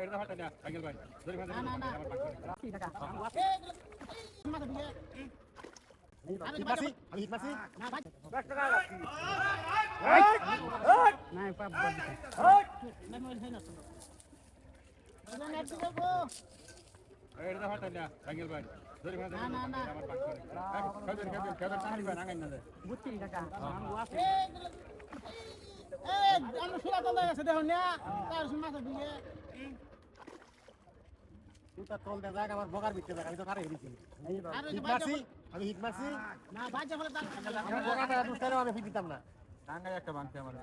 এটা হাঁটা না আঙ্কেল ভাই ধরে ভাই না না আমার পাক করে ঠিক আছে মাথা দিয়ে আমি হিট মারছি না ভাই 10 টাকা না পাপ বলতে না মোবাইল হয় না তো না নেট দিয়ে গো এটা হাঁটা না আঙ্কেল ভাই ধরে ভাই না না না আমার পাক করে খাবেন তাহলে ভাই নাঙ্গাই না যায় বুঝছি কাকা আমি সুরা তো গেছে দেখুন না তার মাথা দিয়ে তুই তোল দে জায়গা আমার বগার ভিতরে জায়গা আমি তো কারে দিছি আর ওই যে হিট মারছি আমি হিট মারছি না বাজে হলে তার আমার বগাটা দুটারও আমি ফিট দিতাম না নাঙ্গাই একটা ভাঙছে আমার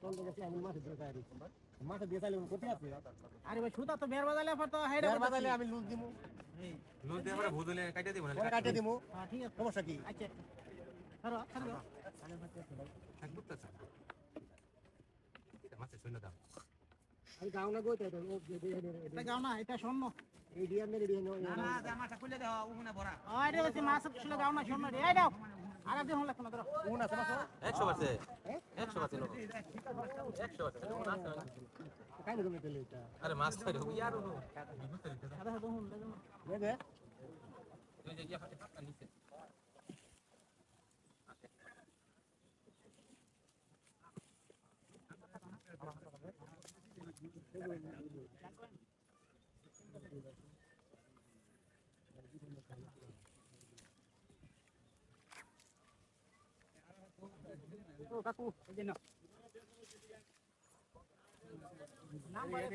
তোল দে গেছি আমি মাঠে দিয়ে যাই মাঠে দিয়ে চাইলে কোথায় আছে আরে ভাই সুতা তো বের বাজালে পর তো হাইডা বের বাজালে আমি লুজ দিমু লুজ দিয়ে আমরা ভুদলে কাটিয়ে দিব না পরে কাটিয়ে দিমু হ্যাঁ ঠিক আছে সমস্যা কি আচ্ছা ধরো ধরো এক বুঝতেছ এটা মাছে শুনে দাও আমি গাও না গইতে এটা গাও না এটা শোন এই ডিএম এর ডিএম না না জামাটা খুলে দাও উহুনা ভরা আরে ওই মাছ খুলে গাও না শোন রে এই দাও আরে দেখুন লাগতো না ধরো কোন আছে মাছ 100 আছে 100 আছে 100 আছে কাই না তেলে এটা আরে মাছ ধরে ইয়ার আরে দেখুন দেখুন দেখে তুই যে গিয়া ফাটা নিচে ও কাকু এই যে নাও নাম বলে